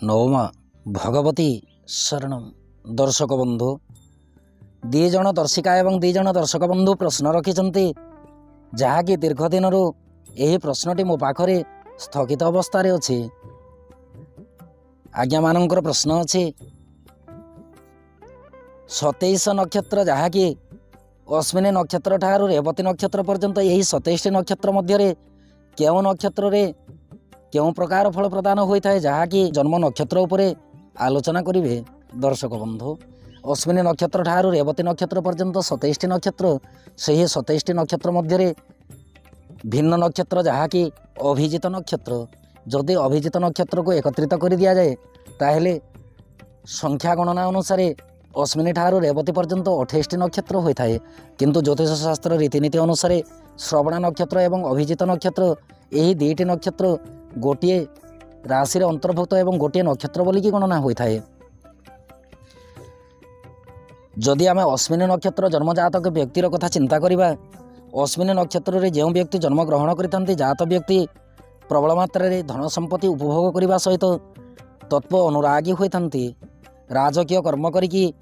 नवमा भगवती शरणम। दर्शक बंधु दी जन दर्शिका एवं दी जन दर्शक बंधु प्रश्न रखिंट जहाँकि दीर्घ दिन यही प्रश्नटी मो पाखरे स्थगित अवस्था अच्छी। आज्ञा मानकर प्रश्न अच्छी 27 नक्षत्र जहाँकि अश्विनी नक्षत्र ठारू रेवती नक्षत्र पर्यंत यही 27 नक्षत्र मध्य केउ नक्षत्र रे केउ प्रकार फल प्रदान होता है जहाँकि जन्म नक्षत्र उपरे आलोचना करेंगे। दर्शक बंधु अश्विनी नक्षत्र ठारू रेवती नक्षत्र पर्यंत 27 नक्षत्र से ही 27 नक्षत्र मध्य भिन्न नक्षत्र जहाँकि अभिजित नक्षत्र। जदि अभिजित नक्षत्र को एकत्रित कर दि जाए ताहले संख्या गणना अनुसार अश्विनी ठारू रेवती पर्यंत 28 नक्षत्र होता है, किंतु ज्योतिष शास्त्र रीतिनीति अनुसार श्रवणा नक्षत्र एवं अभिजित नक्षत्र यही दुईटी नक्षत्र गोटे राशि अंतर्भुक्त एवं गोटे नक्षत्र बोलिकी गणना होता है। जदि आम अश्विनी नक्षत्र जन्मजातक व्यक्तिर कथा चिंता करवा, अश्विनी नक्षत्र रे जो व्यक्ति जन्म ग्रहण करते जात व्यक्ति प्रबल मात्रा धन संपत्ति उपभोग करने सहित तत्व अनुरागी होता, राजकीय कर्म करिकी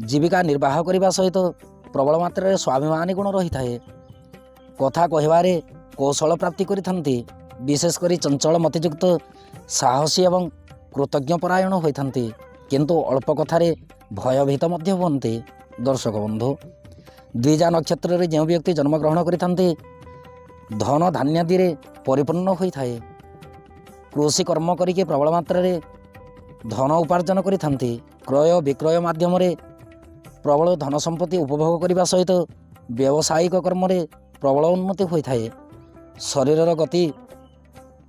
जीविका निर्वाह करने सहित प्रबल मात्रा स्वाभिमानी गुण रही है। कथा कहबारे कौशल प्राप्ति करते, विशेषकर चंचल मतियुक्त साहसी एवं कृतज्ञपरायण होते, किंतु अल्प कथारे भयभीत मध्य बनते। दर्शक बंधु द्विजा नक्षत्र रे जो व्यक्ति जन्म ग्रहण करते धन धान्यादि परिपूर्ण होता है। कृषि कर्म करके प्रबल मात्रा धन उपार्जन करते, क्रय विक्रय माध्यम प्रबल धन संपत्ति उपभोग करने सहित व्यावसायिक कर्म प्रबल उन्नति होता है। शरीर गति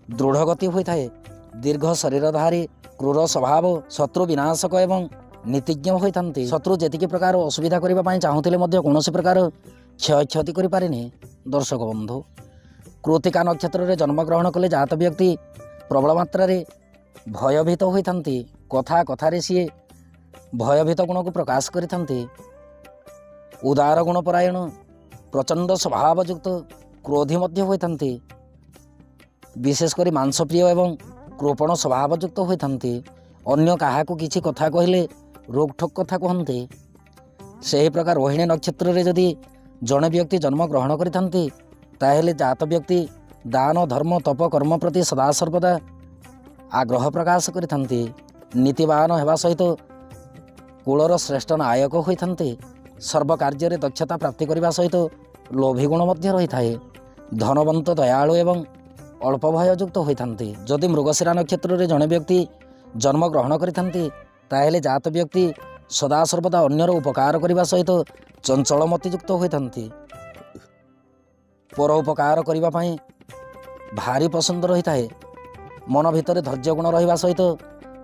दृढ़ गति होता है। दीर्घ शरीरधारी क्रूर स्वभाव शत्रु विनाशक एवं नीतिज्ञ होते। शत्रु जी प्रकार असुविधा करने चाहूले कौन प्रकार क्षय क्षति करें। दर्शक बंधु कृतिका नक्षत्र रे जन्म ग्रहण कले जात व्यक्ति प्रबल मात्रा भयभीत होते। कथा कथारे सी भयभीत गुण को प्रकाश करते। उदार गुणपरायण प्रचंड स्वभावयुक्त क्रोधी मध्य होते। विशेषकर मांसप्रिय एवं कृपण स्वभावयुक्त होते। अन्य क्या किसी कथा कहले रोकठोक कथा कहते। से ही प्रकार रोहिणी नक्षत्र रे जदि जड़े व्यक्ति जन्म ग्रहण करते ताहेले जात व्यक्ति दान धर्म तप कर्म प्रति सदासर्वदा आग्रह प्रकाश करते। नीतिवान होगा सहित कूलर श्रेष्ठ नायक होते। सर्व कार्य दक्षता प्राप्ति करने सहित लोभी गुण मध्य रही है। धनवंत दयालु एवं अल्प भययुक्त होते। जदि मृगशिरा नक्षत्र रे जड़े व्यक्ति जन्म ग्रहण करते ताहेले जात व्यक्ति सदासर्वदा अन्यर उपकार करने सहित चंचल मतियुक्त होते। परोपकार करने भारी पसंद रही है। मन भितर धैर्य गुण रहा सहित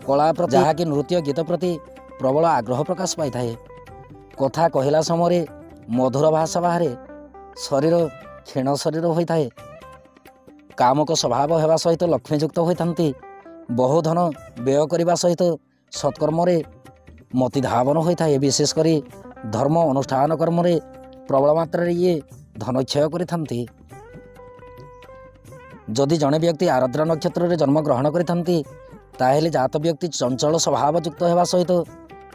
कला प्रति जहाँकि नृत्य गीत प्रति प्रबल आग्रह प्रकाश पाई है। कथा कहला समय मधुर भाषा बाहर शरीर क्षीण शरीर होता है। कामक स्वभाव होगा सहित लक्ष्मीयुक्त होते। बहु धन व्यय करने सहित सत्कर्म मतिधावन होता है। विशेषकर धर्म अनुष्ठान कर्म प्रबल मात्रा ये धन क्षय करते। जदि जड़े व्यक्ति आर्द्रा नक्षत्र रे जन्म ग्रहण करते ताहेले जात व्यक्ति चंचल स्वभावयुक्त होगा सहित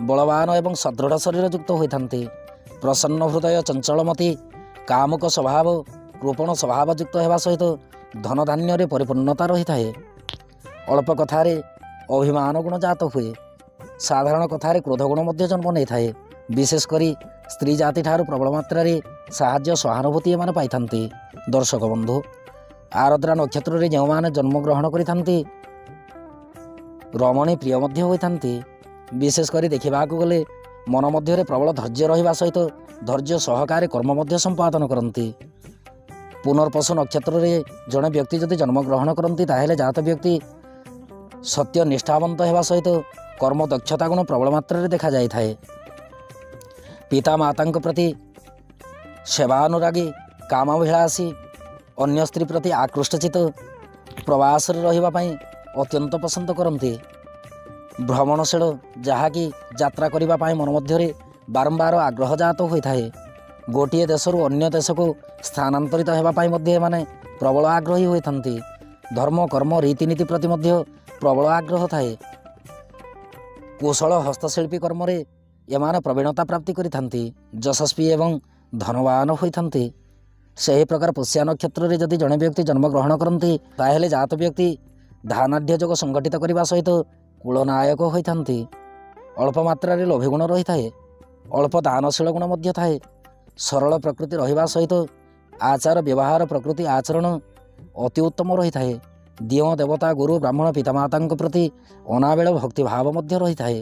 बलवान एवं सदृढ़ शरीरयुक्त होते। प्रसन्न हृदय चंचलमती कामुक स्वभाव कृपण स्वभावयुक्त होगा सहित धन धान्य परिपूर्णता रही है। अल्प कथारे अभिमान गुण जात हुए। साधारण कथारे क्रोध गुण मध्य जन्म नहीं थाए। विशेषकर स्त्री जाति ठारू प्रबल मात्रा साहाय्य सहानुभूति एमाने पाइथान्ति। दर्शक बंधु आर्द्रा नक्षत्र रे जो माने जन्म ग्रहण करथान्ति रमणी प्रिय मध्य होइथान्ति। विशेषकर देखा गले मन मध्य प्रबल धैर्य रहिबा सहित धैर्य सहकारे कर्म मध्य संपादन करती। पुनर्पशु नक्षत्र रे जड़े व्यक्ति जदि जन्म ग्रहण करती ताहेले जात व्यक्ति सत्य निष्ठावंत होगा सहित कर्म दक्षता गुण प्रबल मात्रा देखा जाए था। पिता माता प्रति सेवानुरागी कामाभिलाषी अन्य स्त्री प्रति आकृष्टचित प्रवास रही अत्यंत पसंद करते। भ्रमणशील जहाँकि यात्रा करने मन मध्य बारंबार आग्रह जात होता है। गोटे देशरू अन्य देश को स्थानांतरित होगापी माने प्रबल आग्रही होते। धर्म कर्म रीतिनीति प्रति प्रबल आग्रह थाए। କୌଶଳ ହସ୍ତଶିଳ୍ପୀ କର୍ମରେ ଏମାନେ ପ୍ରବୀଣତା ପ୍ରାପ୍ତି କରିଥାନ୍ତି, ଯଶସ୍ୱୀ ଏବଂ ଧନବାନ ହୋଇଥାନ୍ତି। ସେହି ପ୍ରକାର ପୁଷ୍ୟା ନକ୍ଷତ୍ରରେ ଯଦି ଜଣେ ବ୍ୟକ୍ତି ଜନ୍ମଗ୍ରହଣ କରନ୍ତି ତାହେଲେ ଜାତ ବ୍ୟକ୍ତି ଧାନାଢ଼୍ୟ ଯୋଗ ସଂଗଠିତ କରିବା ସହିତ କୂଳନାୟକ ହୋଇଥାନ୍ତି। ଅଳ୍ପ ମାତ୍ରାରେ ଲୋଭୀଗୁଣ ରହିଥାଏ, ଅଳ୍ପ ଦାନଶୀଳ ଗୁଣ ମଧ୍ୟ ଥାଏ। ସରଳ ପ୍ରକୃତି ରହିବା ସହିତ ଆଚାର ବ୍ୟବହାର ପ୍ରକୃତି ଆଚରଣ ଅତି ଉତ୍ତମ ରହିଥାଏ। ଦିଅଁ ଦେବତା ଗୁରୁ ବ୍ରାହ୍ମଣ ପିତାମାତାଙ୍କ ପ୍ରତି ଅନାବିଳ ଭକ୍ତିଭାବ ମଧ୍ୟ ରହିଥାଏ।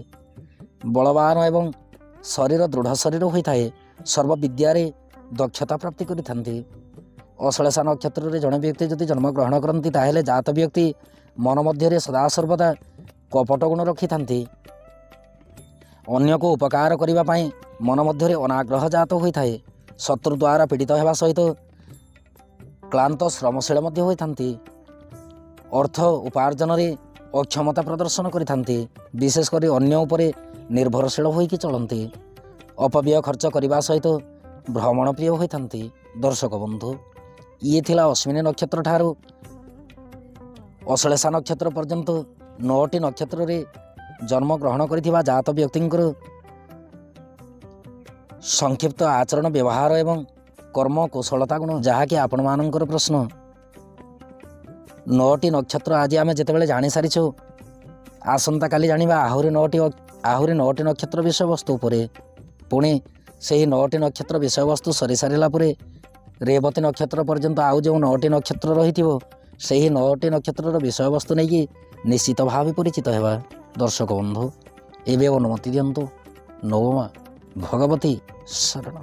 ବଳବାନ ଏବଂ ଶରୀର ଦୃଢ଼ ଶରୀର ହୋଇଥାଏ। ସର୍ବବିଦ୍ୟାରେ ଦକ୍ଷତା ପ୍ରାପ୍ତି କରିଥାନ୍ତି। ଅଶ୍ଳେଷା ନକ୍ଷତ୍ରରେ ଜଣେ ବ୍ୟକ୍ତି ଯଦି ଜନ୍ମଗ୍ରହଣ କରନ୍ତି ତାହେଲେ ଜାତ ବ୍ୟକ୍ତି ମନ ମଧ୍ୟରେ ସଦାସର୍ବଦା କପଟ ଗୁଣ ରଖିଥାନ୍ତି। ଅନ୍ୟକୁ ଉପକାର କରିବା ପାଇଁ ମନ ମଧ୍ୟରେ ଅନାଗ୍ରହ ଜାତ ହୋଇଥାଏ। ଶତ୍ରୁ ଦ୍ୱାରା ପୀଡ଼ିତ ହେବା ସହିତ କ୍ଳାନ୍ତ ଶ୍ରମଶୀଳ ମଧ୍ୟ ହୋଇଥାନ୍ତି। ଅର୍ଥ ଉପାର୍ଜନରେ ଅକ୍ଷମତା ପ୍ରଦର୍ଶନ କରିଥାନ୍ତି। ବିଶେଷ କରି ଅନ୍ୟ ଉପରେ ନିର୍ଭରଶୀଳ ହୋଇକି ଚଳନ୍ତି। ଅପବ୍ୟୟ ଖର୍ଚ୍ଚ କରିବା ସହିତ ଭ୍ରମଣ ପ୍ରିୟ ହୋଇଥାନ୍ତି। ଦର୍ଶକ ବନ୍ଧୁ, ଇଏ ଥିଲା ଅଶ୍ୱିନୀ ନକ୍ଷତ୍ର ଠାରୁ ଅଶ୍ଳେଷା ନକ୍ଷତ୍ର ପର୍ଯ୍ୟନ୍ତ 9ଟି ନକ୍ଷତ୍ରରେ ଜନ୍ମଗ୍ରହଣ କରିଥିବା ଜାତ ବ୍ୟକ୍ତିଙ୍କର ସଂକ୍ଷିପ୍ତ ଆଚରଣ ବ୍ୟବହାର ଏବଂ କର୍ମ କୌଶଳତା ଗୁଣ, ଯାହାକି ଆପଣମାନଙ୍କର ପ୍ରଶ୍ନ। 9ଟି ନକ୍ଷତ୍ର ଆଜି ଆମେ ଯେତେବେଳେ ଜାଣିସାରିଛୁ, ଆସନ୍ତାକାଲି ଜାଣିବା ଆହୁରି 9ଟି ନକ୍ଷତ୍ର ବିଷୟବସ୍ତୁ ଉପରେ। ପୁଣି ସେହି 9ଟି ନକ୍ଷତ୍ର ବିଷୟବସ୍ତୁ ସରିସାରିଲା ପରେ ରେବତୀ ନକ୍ଷତ୍ର ପର୍ଯ୍ୟନ୍ତ ଆଉ ଯେଉଁ 9ଟି ନକ୍ଷତ୍ର ରହିଥିବ ସେହି 9ଟି ନକ୍ଷତ୍ରର ବିଷୟବସ୍ତୁ ନେଇକି ନିଶ୍ଚିତ ଭାବେ ପରିଚିତ ହେବା। ଦର୍ଶକ ବନ୍ଧୁ, ଏବେ ଅନୁମତି ଦିଅନ୍ତୁ। ନବମା ଭଗବତୀ ଶରଣ।